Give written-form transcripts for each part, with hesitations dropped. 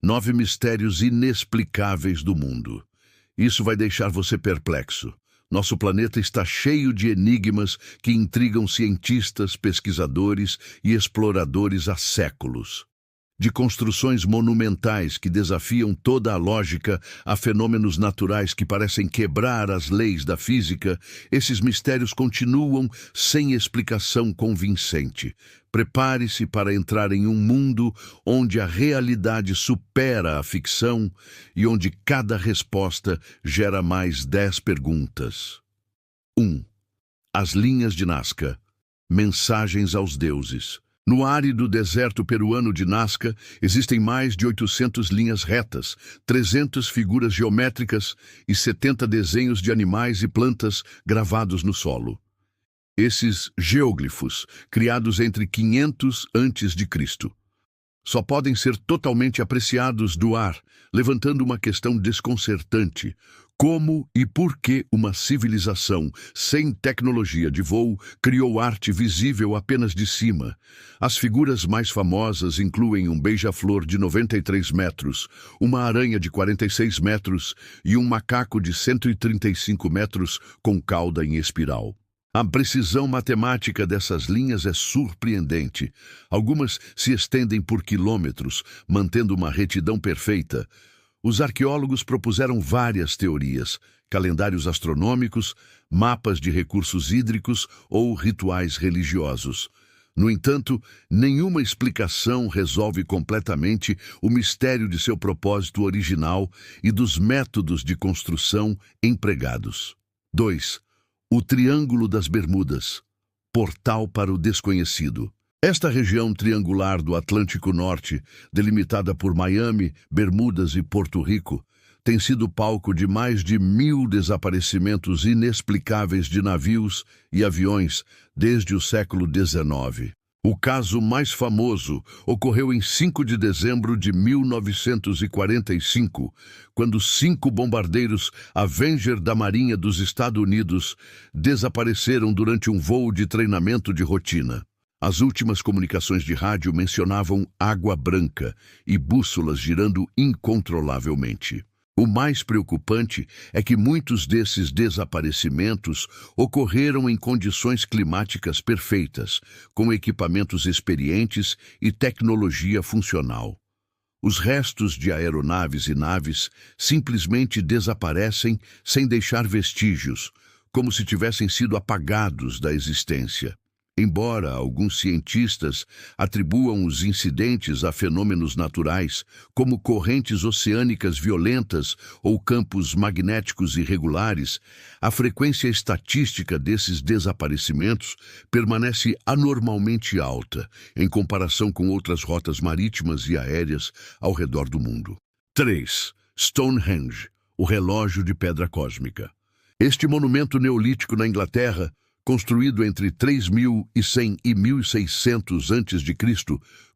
9 mistérios inexplicáveis do mundo. Isso vai deixar você perplexo. Nosso planeta está cheio de enigmas que intrigam cientistas, pesquisadores e exploradores há séculos. De construções monumentais que desafiam toda a lógica a fenômenos naturais que parecem quebrar as leis da física, esses mistérios continuam sem explicação convincente. Prepare-se para entrar em um mundo onde a realidade supera a ficção e onde cada resposta gera mais 10 perguntas. 1. As linhas de Nazca. Mensagens aos deuses. No árido deserto peruano de Nazca, existem mais de 800 linhas retas, 300 figuras geométricas e 70 desenhos de animais e plantas gravados no solo. Esses geóglifos, criados entre 500 a.C., só podem ser totalmente apreciados do ar, levantando uma questão desconcertante. Como e por que uma civilização sem tecnologia de voo criou arte visível apenas de cima? As figuras mais famosas incluem um beija-flor de 93 metros, uma aranha de 46 metros e um macaco de 135 metros com cauda em espiral. A precisão matemática dessas linhas é surpreendente. Algumas se estendem por quilômetros, mantendo uma retidão perfeita. Os arqueólogos propuseram várias teorias, calendários astronômicos, mapas de recursos hídricos ou rituais religiosos. No entanto, nenhuma explicação resolve completamente o mistério de seu propósito original e dos métodos de construção empregados. 2. O Triângulo das Bermudas, portal para o desconhecido. Esta região triangular do Atlântico Norte, delimitada por Miami, Bermudas e Porto Rico, tem sido palco de mais de 1000 desaparecimentos inexplicáveis de navios e aviões desde o século XIX. O caso mais famoso ocorreu em 5 de dezembro de 1945, quando 5 bombardeiros Avenger da Marinha dos Estados Unidos desapareceram durante um voo de treinamento de rotina. As últimas comunicações de rádio mencionavam água branca e bússolas girando incontrolavelmente. O mais preocupante é que muitos desses desaparecimentos ocorreram em condições climáticas perfeitas, com equipamentos experientes e tecnologia funcional. Os restos de aeronaves e naves simplesmente desaparecem sem deixar vestígios, como se tivessem sido apagados da existência. Embora alguns cientistas atribuam os incidentes a fenômenos naturais, como correntes oceânicas violentas ou campos magnéticos irregulares, a frequência estatística desses desaparecimentos permanece anormalmente alta em comparação com outras rotas marítimas e aéreas ao redor do mundo. 3. Stonehenge, o relógio de pedra cósmica. Este monumento neolítico na Inglaterra, construído entre 3100 e 1600 a.C.,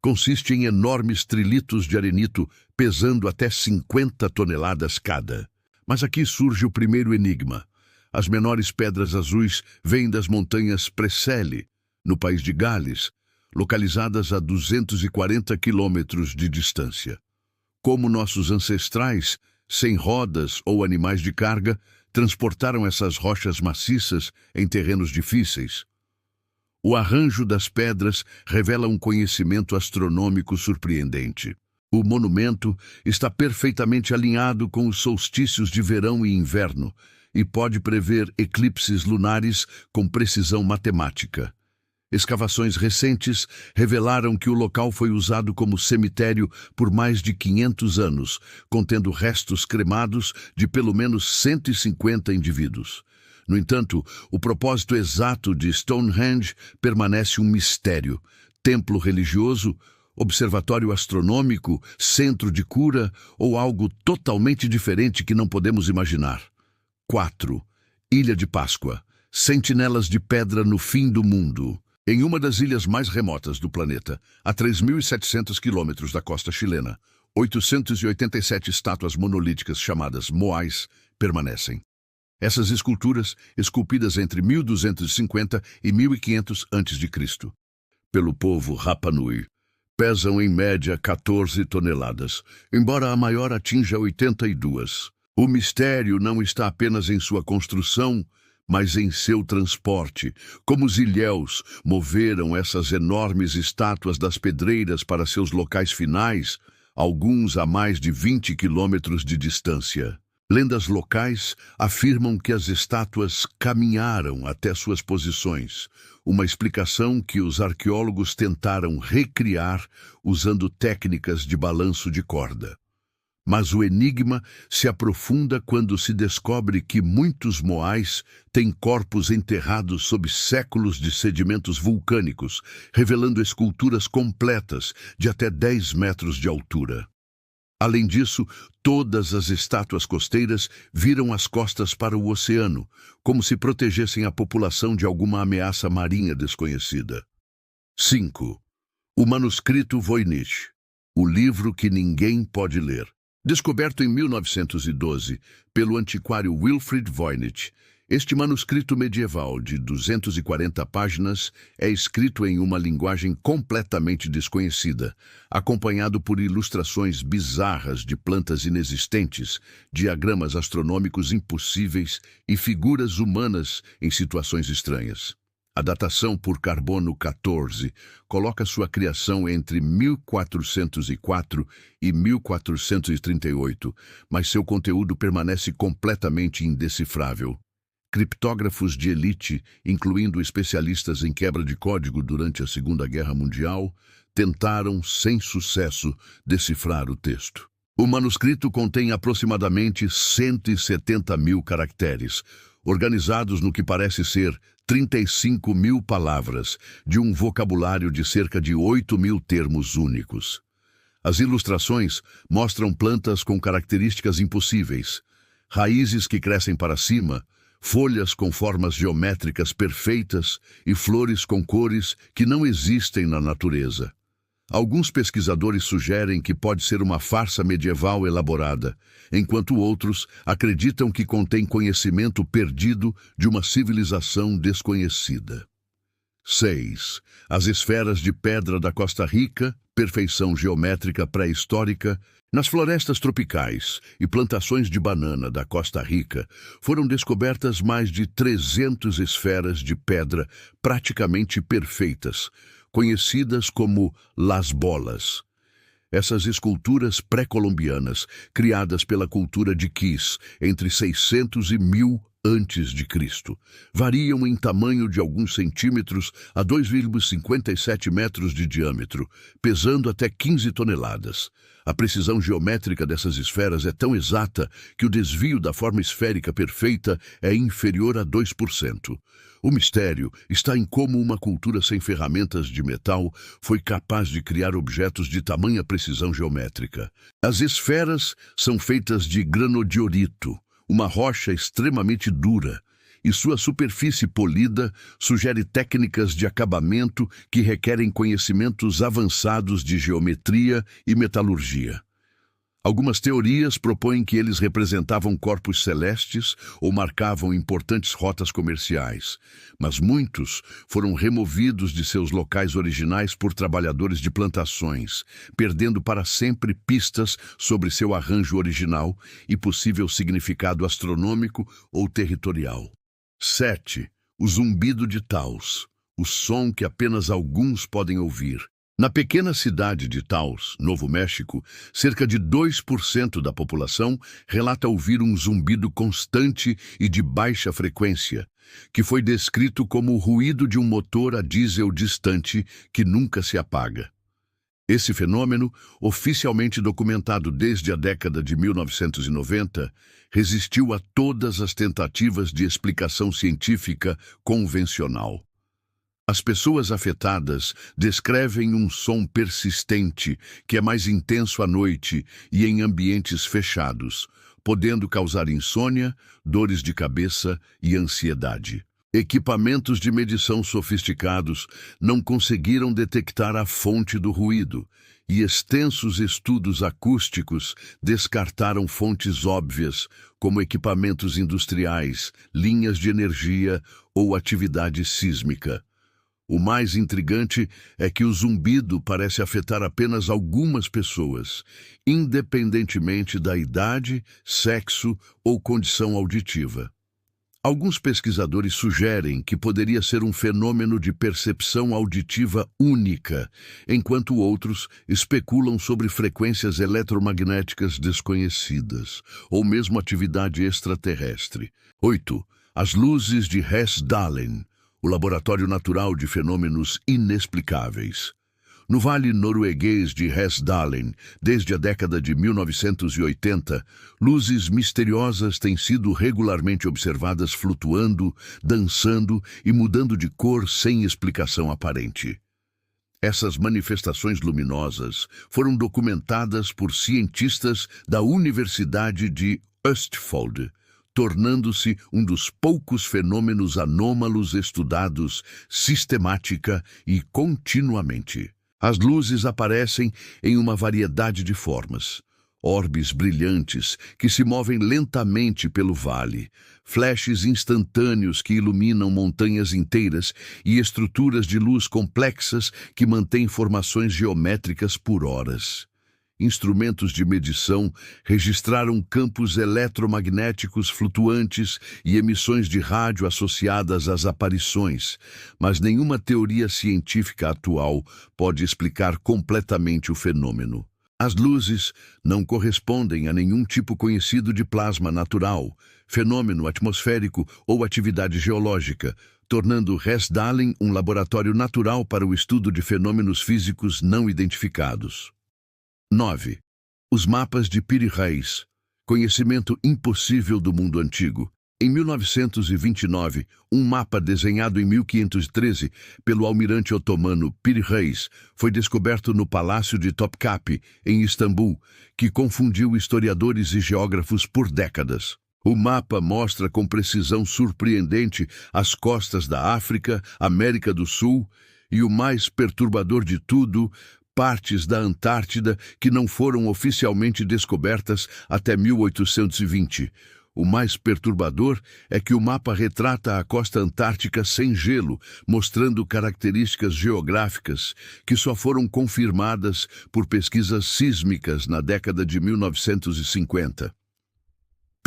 consiste em enormes trilitos de arenito pesando até 50 toneladas cada. Mas aqui surge o primeiro enigma. As menores pedras azuis vêm das montanhas Preseli, no país de Gales, localizadas a 240 quilômetros de distância. Como nossos ancestrais, sem rodas ou animais de carga, transportaram essas rochas maciças em terrenos difíceis. O arranjo das pedras revela um conhecimento astronômico surpreendente. O monumento está perfeitamente alinhado com os solstícios de verão e inverno e pode prever eclipses lunares com precisão matemática. Escavações recentes revelaram que o local foi usado como cemitério por mais de 500 anos, contendo restos cremados de pelo menos 150 indivíduos. No entanto, o propósito exato de Stonehenge permanece um mistério. Templo religioso, observatório astronômico, centro de cura ou algo totalmente diferente que não podemos imaginar. 4. Ilha de Páscoa. Sentinelas de pedra no fim do mundo. Em uma das ilhas mais remotas do planeta, a 3.700 quilômetros da costa chilena, 887 estátuas monolíticas chamadas moais permanecem. Essas esculturas, esculpidas entre 1250 e 1500 a.C., pelo povo Rapa Nui, Pesam em média 14 toneladas, embora a maior atinja 82. O mistério não está apenas em sua construção, mas em seu transporte. Como os ilhéus moveram essas enormes estátuas das pedreiras para seus locais finais, alguns a mais de 20 quilômetros de distância. Lendas locais afirmam que as estátuas caminharam até suas posições, uma explicação que os arqueólogos tentaram recriar usando técnicas de balanço de corda. Mas o enigma se aprofunda quando se descobre que muitos moais têm corpos enterrados sob séculos de sedimentos vulcânicos, revelando esculturas completas de até 10 metros de altura. Além disso, todas as estátuas costeiras viram as costas para o oceano, como se protegessem a população de alguma ameaça marinha desconhecida. 5. O manuscrito Voynich, o livro que ninguém pode ler. Descoberto em 1912 pelo antiquário Wilfrid Voynich, este manuscrito medieval de 240 páginas é escrito em uma linguagem completamente desconhecida, acompanhado por ilustrações bizarras de plantas inexistentes, diagramas astronômicos impossíveis e figuras humanas em situações estranhas. A datação por carbono 14 coloca sua criação entre 1404 e 1438, mas seu conteúdo permanece completamente indecifrável. Criptógrafos de elite, incluindo especialistas em quebra de código durante a Segunda Guerra Mundial, tentaram, sem sucesso, decifrar o texto. O manuscrito contém aproximadamente 170 mil caracteres, organizados no que parece ser 35 mil palavras, de um vocabulário de cerca de 8 mil termos únicos. As ilustrações mostram plantas com características impossíveis, raízes que crescem para cima, folhas com formas geométricas perfeitas e flores com cores que não existem na natureza. Alguns pesquisadores sugerem que pode ser uma farsa medieval elaborada, enquanto outros acreditam que contém conhecimento perdido de uma civilização desconhecida. 6. As esferas de pedra da Costa Rica, perfeição geométrica pré-histórica. Nas florestas tropicais e plantações de banana da Costa Rica, foram descobertas mais de 300 esferas de pedra praticamente perfeitas, conhecidas como Las Bolas. Essas esculturas pré-colombianas, criadas pela cultura de Kiss entre 600 e 1000 a.C., variam em tamanho de alguns centímetros a 2,57 metros de diâmetro, pesando até 15 toneladas. A precisão geométrica dessas esferas é tão exata que o desvio da forma esférica perfeita é inferior a 2%. O mistério está em como uma cultura sem ferramentas de metal foi capaz de criar objetos de tamanha precisão geométrica. As esferas são feitas de granodiorito, uma rocha extremamente dura, e sua superfície polida sugere técnicas de acabamento que requerem conhecimentos avançados de geometria e metalurgia. Algumas teorias propõem que eles representavam corpos celestes ou marcavam importantes rotas comerciais, mas muitos foram removidos de seus locais originais por trabalhadores de plantações, perdendo para sempre pistas sobre seu arranjo original e possível significado astronômico ou territorial. 7. O zumbido de Taos, o som que apenas alguns podem ouvir. Na pequena cidade de Taos, Novo México, cerca de 2% da população relata ouvir um zumbido constante e de baixa frequência, que foi descrito como o ruído de um motor a diesel distante que nunca se apaga. Esse fenômeno, oficialmente documentado desde a década de 1990, resistiu a todas as tentativas de explicação científica convencional. As pessoas afetadas descrevem um som persistente que é mais intenso à noite e em ambientes fechados, podendo causar insônia, dores de cabeça e ansiedade. Equipamentos de medição sofisticados não conseguiram detectar a fonte do ruído, e extensos estudos acústicos descartaram fontes óbvias, como equipamentos industriais, linhas de energia ou atividade sísmica. O mais intrigante é que o zumbido parece afetar apenas algumas pessoas, independentemente da idade, sexo ou condição auditiva. Alguns pesquisadores sugerem que poderia ser um fenômeno de percepção auditiva única, enquanto outros especulam sobre frequências eletromagnéticas desconhecidas, ou mesmo atividade extraterrestre. 8. As luzes de Hessdalen, o Laboratório Natural de Fenômenos Inexplicáveis. No vale norueguês de Hessdalen, desde a década de 1980, luzes misteriosas têm sido regularmente observadas flutuando, dançando e mudando de cor sem explicação aparente. Essas manifestações luminosas foram documentadas por cientistas da Universidade de Østfold, tornando-se um dos poucos fenômenos anômalos estudados sistemática e continuamente. As luzes aparecem em uma variedade de formas. Orbes brilhantes que se movem lentamente pelo vale, flashes instantâneos que iluminam montanhas inteiras e estruturas de luz complexas que mantêm formações geométricas por horas. Instrumentos de medição registraram campos eletromagnéticos flutuantes e emissões de rádio associadas às aparições, mas nenhuma teoria científica atual pode explicar completamente o fenômeno. As luzes não correspondem a nenhum tipo conhecido de plasma natural, fenômeno atmosférico ou atividade geológica, tornando Hessdalen um laboratório natural para o estudo de fenômenos físicos não identificados. 9. Os mapas de Piri Reis, conhecimento impossível do mundo antigo. Em 1929, um mapa desenhado em 1513 pelo almirante otomano Piri Reis foi descoberto no Palácio de Topkapi, em Istambul, que confundiu historiadores e geógrafos por décadas. O mapa mostra com precisão surpreendente as costas da África, América do Sul e, o mais perturbador de tudo, partes da Antártida que não foram oficialmente descobertas até 1820. O mais perturbador é que o mapa retrata a costa antártica sem gelo, mostrando características geográficas que só foram confirmadas por pesquisas sísmicas na década de 1950.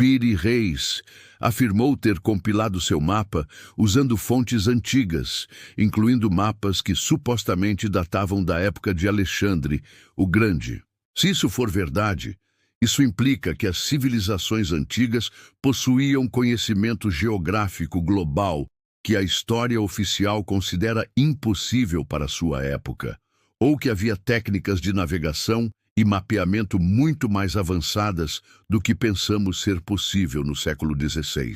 Piri Reis afirmou ter compilado seu mapa usando fontes antigas, incluindo mapas que supostamente datavam da época de Alexandre o Grande. Se isso for verdade, isso implica que as civilizações antigas possuíam conhecimento geográfico global que a história oficial considera impossível para sua época, ou que havia técnicas de navegação e mapeamento muito mais avançadas do que pensamos ser possível no século XVI.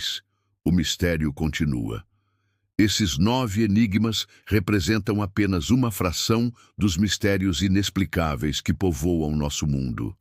O mistério continua. Esses 9 enigmas representam apenas uma fração dos mistérios inexplicáveis que povoam nosso mundo.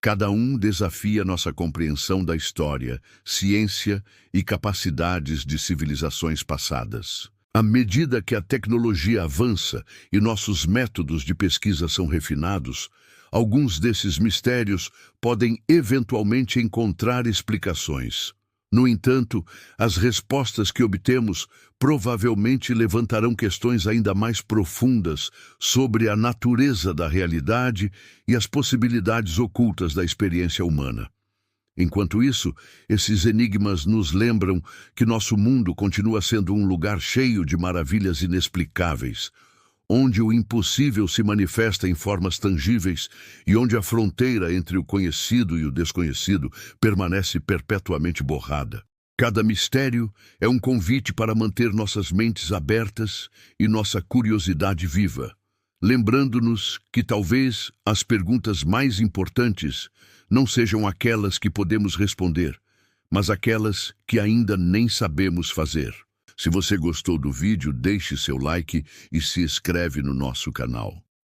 Cada um desafia nossa compreensão da história, ciência e capacidades de civilizações passadas. À medida que a tecnologia avança e nossos métodos de pesquisa são refinados, alguns desses mistérios podem eventualmente encontrar explicações. No entanto, as respostas que obtemos provavelmente levantarão questões ainda mais profundas sobre a natureza da realidade e as possibilidades ocultas da experiência humana. Enquanto isso, esses enigmas nos lembram que nosso mundo continua sendo um lugar cheio de maravilhas inexplicáveis, onde o impossível se manifesta em formas tangíveis e onde a fronteira entre o conhecido e o desconhecido permanece perpetuamente borrada. Cada mistério é um convite para manter nossas mentes abertas e nossa curiosidade viva, lembrando-nos que talvez as perguntas mais importantes não sejam aquelas que podemos responder, mas aquelas que ainda nem sabemos fazer. Se você gostou do vídeo, deixe seu like e se inscreve no nosso canal.